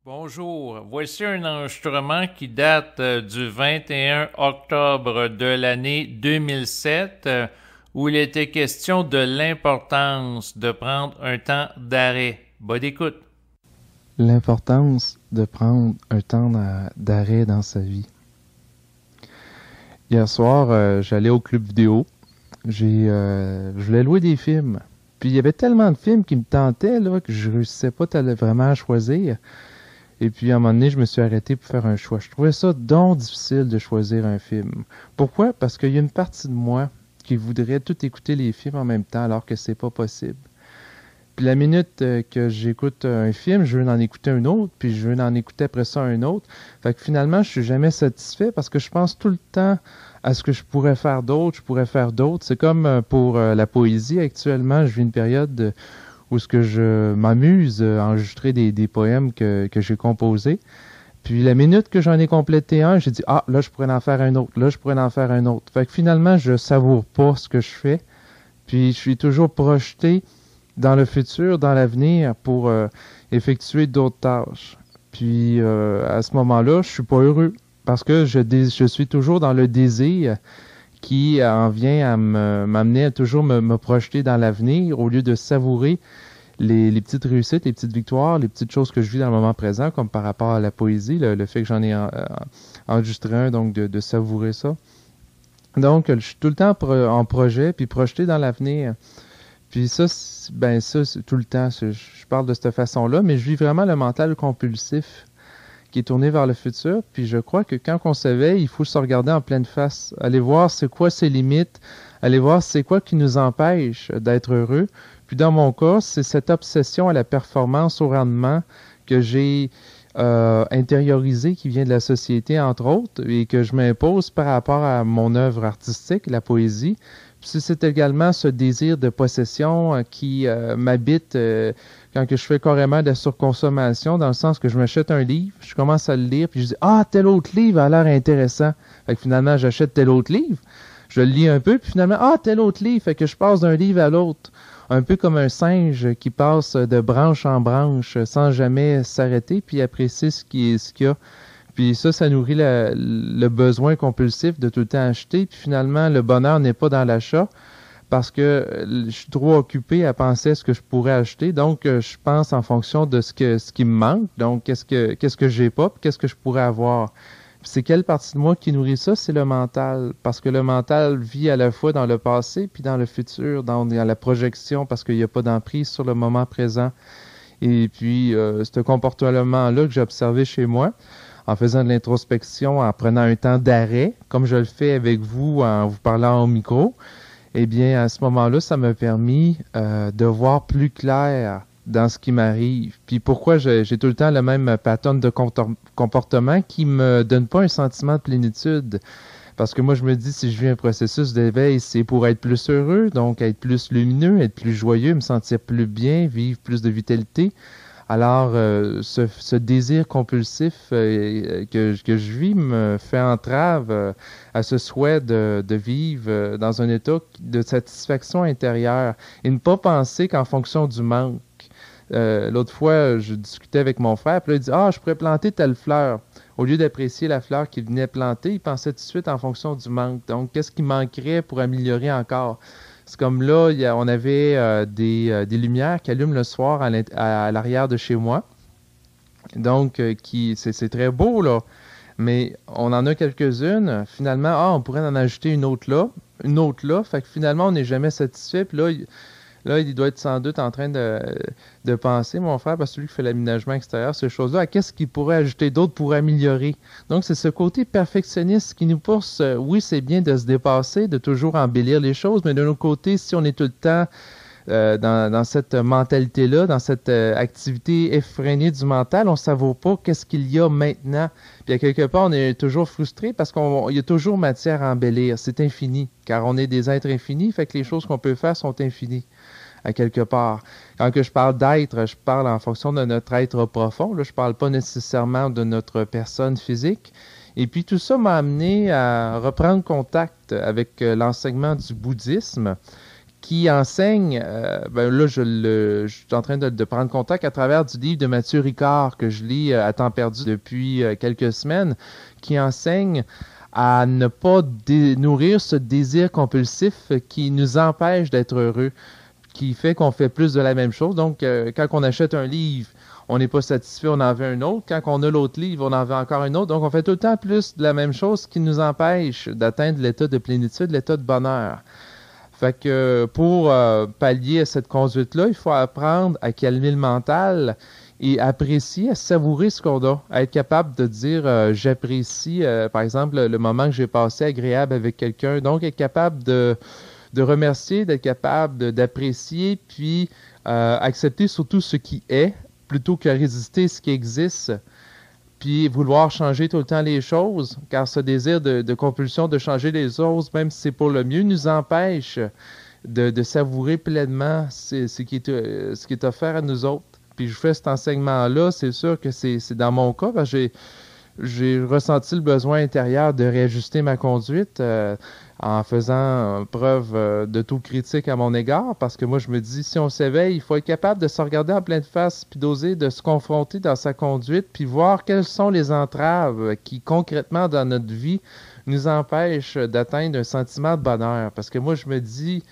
Bonjour, voici un enregistrement qui date du 21 octobre de l'année 2007 où il était question de l'importance de prendre un temps d'arrêt. Bonne écoute. L'importance de prendre un temps d'arrêt dans sa vie. Hier soir, j'allais au club vidéo. Je voulais louer des films. Puis il y avait tellement de films qui me tentaient là, que je réussissais pas vraiment à choisir. Et puis à un moment donné, je me suis arrêté pour faire un choix. Je trouvais ça donc difficile de choisir un film. Pourquoi? Parce qu'il y a une partie de moi qui voudrait tout écouter les films en même temps alors que c'est pas possible. Puis la minute que j'écoute un film, je veux en écouter un autre, puis je veux en écouter après ça un autre. Fait que finalement, je suis jamais satisfait parce que je pense tout le temps à ce que je pourrais faire d'autre, je pourrais faire d'autre. C'est comme pour la poésie actuellement, je vis une période où ce que je m'amuse à enregistrer des poèmes que j'ai composés. Puis la minute que j'en ai complété un, j'ai dit ah là je pourrais en faire un autre, là je pourrais en faire un autre. Fait que finalement, je savoure pas ce que je fais. Puis je suis toujours projeté dans le futur, dans l'avenir, pour effectuer d'autres tâches. Puis à ce moment-là, je suis pas heureux parce que je suis toujours dans le désir qui en vient à m'amener à toujours me projeter dans l'avenir au lieu de savourer les petites réussites, les petites victoires, les petites choses que je vis dans le moment présent, comme par rapport à la poésie, le fait que j'en ai enregistré un, donc de savourer ça. Donc, je suis tout le temps en projet, puis projeté dans l'avenir. Puis ça, c'est tout le temps. Je parle de cette façon-là, mais je vis vraiment le mental compulsif qui est tourné vers le futur. Puis je crois que quand on s'éveille, il faut se regarder en pleine face. Aller voir c'est quoi ses limites, aller voir c'est quoi qui nous empêche d'être heureux. Puis dans mon cas, c'est cette obsession à la performance, au rendement que j'ai intériorisé qui vient de la société, entre autres, et que je m'impose par rapport à mon œuvre artistique, la poésie. Puis c'est également ce désir de possession qui m'habite quand que je fais carrément de la surconsommation, dans le sens que je m'achète un livre, je commence à le lire, puis je dis ah, tel autre livre a l'air intéressant. Fait que finalement, j'achète tel autre livre, je le lis un peu, puis finalement, ah, tel autre livre, fait que je passe d'un livre à l'autre. Un peu comme un singe qui passe de branche en branche sans jamais s'arrêter, puis apprécier ce qu'il y a. Puis ça nourrit le besoin compulsif de tout le temps acheter. Puis finalement, le bonheur n'est pas dans l'achat parce que je suis trop occupé à penser à ce que je pourrais acheter. Donc, je pense en fonction de ce qui me manque. Donc, qu'est-ce que j'ai pas, puis qu'est-ce que je pourrais avoir. Puis c'est quelle partie de moi qui nourrit ça? C'est le mental. Parce que le mental vit à la fois dans le passé puis dans le futur, dans la projection, parce qu'il n'y a pas d'emprise sur le moment présent. Et puis, ce comportement-là que j'ai observé chez moi, en faisant de l'introspection, en prenant un temps d'arrêt, comme je le fais avec vous en vous parlant au micro, eh bien, à ce moment-là, ça m'a permis de voir plus clair dans ce qui m'arrive. Puis pourquoi j'ai tout le temps le même pattern de comportement qui me donne pas un sentiment de plénitude. Parce que moi, je me dis, si je vis un processus d'éveil, c'est pour être plus heureux, donc être plus lumineux, être plus joyeux, me sentir plus bien, vivre plus de vitalité. Alors, ce désir compulsif que je vis me fait entrave à ce souhait de vivre dans un état de satisfaction intérieure et ne pas penser qu'en fonction du manque. L'autre fois, je discutais avec mon frère, puis là, il dit ah, je pourrais planter telle fleur. Au lieu d'apprécier la fleur qu'il venait planter, il pensait tout de suite en fonction du manque. Donc, qu'est-ce qui manquerait pour améliorer encore? C'est comme là, on avait des lumières qui allument le soir à l'arrière de chez moi. Donc, c'est très beau, là. Mais on en a quelques-unes. Finalement, ah, on pourrait en ajouter une autre là, une autre là. Fait que finalement, on n'est jamais satisfait. Puis là, il doit être sans doute en train de penser, mon frère, parce que celui qui fait l'aménagement extérieur, ces choses-là, à qu'est-ce qu'il pourrait ajouter d'autre pour améliorer. Donc, c'est ce côté perfectionniste qui nous pousse. Oui, c'est bien de se dépasser, de toujours embellir les choses, mais de l'autre côté, si on est tout le temps dans cette mentalité-là, dans cette activité effrénée du mental, on ne savoure pas qu'est-ce qu'il y a maintenant. Puis à quelque part, on est toujours frustré parce qu'il y a toujours matière à embellir. C'est infini, car on est des êtres infinis, fait que les choses qu'on peut faire sont infinies à quelque part. Quand que je parle d'être, je parle en fonction de notre être profond. Là, je parle pas nécessairement de notre personne physique. Et puis tout ça m'a amené à reprendre contact avec l'enseignement du bouddhisme qui enseigne, là, je suis en train de prendre contact à travers du livre de Mathieu Ricard que je lis à temps perdu depuis quelques semaines, qui enseigne à ne pas nourrir ce désir compulsif qui nous empêche d'être heureux, qui fait qu'on fait plus de la même chose. Donc, quand on achète un livre, on n'est pas satisfait, on en veut un autre. Quand on a l'autre livre, on en veut encore un autre. Donc, on fait tout le temps plus de la même chose qui nous empêche d'atteindre l'état de plénitude, l'état de bonheur. Fait que pour pallier à cette conduite-là, il faut apprendre à calmer le mental et apprécier, à savourer ce qu'on a, à être capable de dire j'apprécie, par exemple, le moment que j'ai passé agréable avec quelqu'un. Donc, être capable de remercier, d'être capable d'apprécier, puis accepter surtout ce qui est, plutôt que résister à ce qui existe, puis vouloir changer tout le temps les choses, car ce désir de compulsion de changer les choses, même si c'est pour le mieux, nous empêche de savourer pleinement ce qui est offert à nous autres. Puis je fais cet enseignement-là, c'est sûr que c'est dans mon cas, parce que j'ai ressenti le besoin intérieur de réajuster ma conduite en faisant preuve d'autocritique à mon égard, parce que moi je me dis, si on s'éveille, il faut être capable de se regarder en pleine face, puis d'oser de se confronter dans sa conduite, puis voir quelles sont les entraves qui concrètement dans notre vie nous empêchent d'atteindre un sentiment de bonheur. Parce que moi je me dis,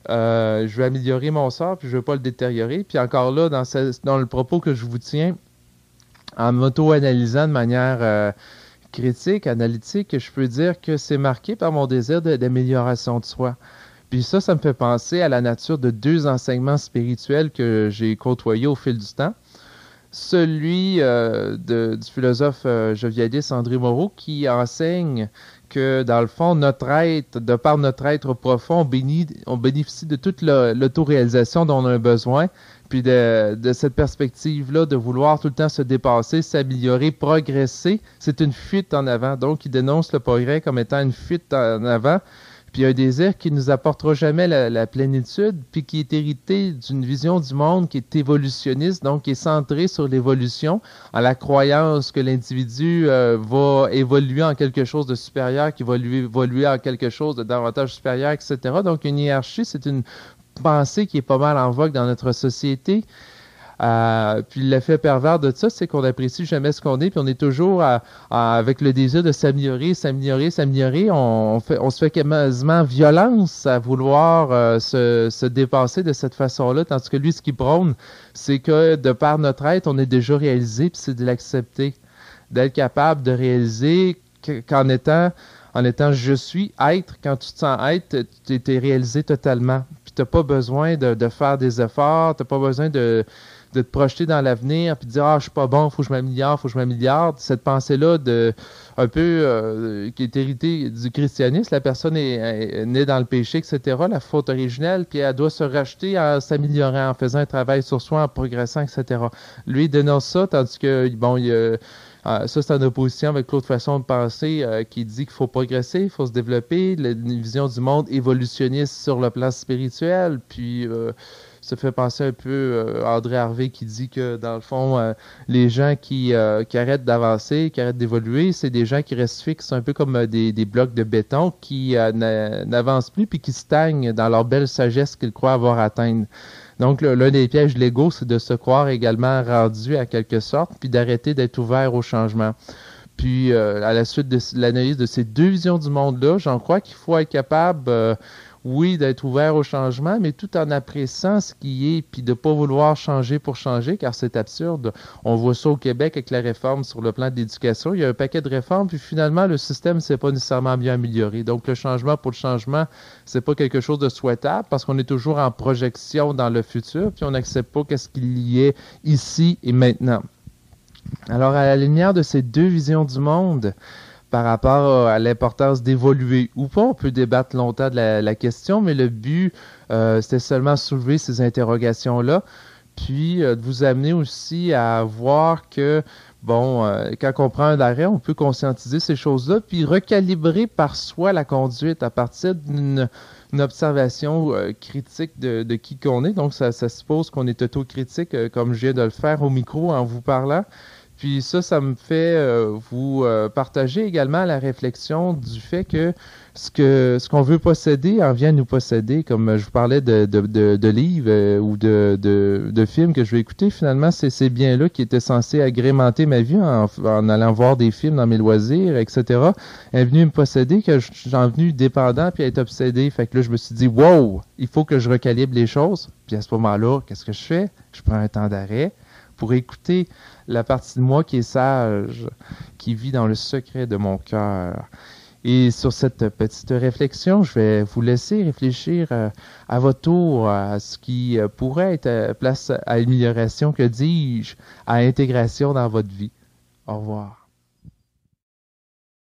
je veux améliorer mon sort, puis je veux pas le détériorer. Puis encore là, dans le propos que je vous tiens, en m'auto-analysant de manière critique, analytique, je peux dire que c'est marqué par mon désir d'amélioration de soi. Puis ça me fait penser à la nature de deux enseignements spirituels que j'ai côtoyés au fil du temps. Celui du philosophe jovialiste André Moreau qui enseigne que, dans le fond, notre être, de par notre être profond, on bénéficie de toute l'autoréalisation dont on a besoin, puis de cette perspective-là, de vouloir tout le temps se dépasser, s'améliorer, progresser, c'est une fuite en avant. Donc, il dénonce le progrès comme étant une fuite en avant, puis un désir qui ne nous apportera jamais la plénitude, puis qui est hérité d'une vision du monde qui est évolutionniste, donc qui est centrée sur l'évolution, en la croyance que l'individu va évoluer en quelque chose de supérieur, qui va lui évoluer en quelque chose de davantage supérieur, etc. Donc une hiérarchie, c'est une pensée qui est pas mal en vogue dans notre société. Puis l'effet pervers de ça, c'est qu'on n'apprécie jamais ce qu'on est, puis on est toujours avec le désir de s'améliorer. On se fait quasiment violence à vouloir se dépasser de cette façon-là, tandis que lui, ce qu'il prône, c'est que de par notre être, on est déjà réalisé, puis c'est de l'accepter, d'être capable de réaliser qu'en étant je suis, être, quand tu te sens être, tu es réalisé totalement. Puis tu n'as pas besoin de faire des efforts, tu n'as pas besoin de te projeter dans l'avenir puis de dire « Ah, je suis pas bon, faut que je m'améliore. » Cette pensée-là un peu qui est héritée du christianisme, la personne est née dans le péché, etc., la faute originelle, puis elle doit se racheter en s'améliorant, en faisant un travail sur soi, en progressant, etc. Lui, il dénonce ça, tandis que, bon, ça, c'est en opposition avec l'autre façon de penser qui dit qu'il faut progresser, il faut se développer, une vision du monde évolutionniste sur le plan spirituel, puis ça fait penser un peu à André Harvey qui dit que, dans le fond, les gens qui arrêtent d'avancer, qui arrêtent d'évoluer, c'est des gens qui restent fixes, un peu comme des blocs de béton qui n'avancent plus puis qui stagnent dans leur belle sagesse qu'ils croient avoir atteinte. Donc, l'un des pièges de l'ego, c'est de se croire également rendu à quelque sorte, puis d'arrêter d'être ouvert au changement. Puis, à la suite de l'analyse de ces deux visions du monde-là, j'en crois qu'il faut être capable, oui, d'être ouvert au changement, mais tout en appréciant ce qui est, puis de ne pas vouloir changer pour changer, car c'est absurde. On voit ça au Québec avec la réforme sur le plan de l'éducation. Il y a un paquet de réformes, puis finalement, le système ne s'est pas nécessairement bien amélioré. Donc, le changement pour le changement, c'est pas quelque chose de souhaitable, parce qu'on est toujours en projection dans le futur, puis on n'accepte pas qu'est-ce qu'il y ait ici et maintenant. Alors, à la lumière de ces deux visions du monde, par rapport à l'importance d'évoluer ou pas, on peut débattre longtemps de la question, mais le but, c'était seulement soulever ces interrogations-là, puis de vous amener aussi à voir que, bon, quand on prend un arrêt, on peut conscientiser ces choses-là, puis recalibrer par soi la conduite à partir d'une observation critique de qui qu'on est. Donc, ça suppose qu'on est autocritique, comme je viens de le faire au micro en vous parlant. Puis ça me fait vous partager également la réflexion du fait que ce qu'on veut posséder en vient nous posséder. Comme je vous parlais de livres ou de films que je vais écouter, finalement, c'est ces biens-là qui étaient censés agrémenter ma vie en allant voir des films dans mes loisirs, etc. est venu me posséder que j'en venu dépendant puis être obsédé. Fait que là, je me suis dit, wow, il faut que je recalibre les choses. Puis à ce moment-là, qu'est-ce que je fais? Je prends un temps d'arrêt pour écouter la partie de moi qui est sage, qui vit dans le secret de mon cœur. Et sur cette petite réflexion, je vais vous laisser réfléchir à votre tour à ce qui pourrait être place à amélioration, que dis-je, à intégration dans votre vie. Au revoir.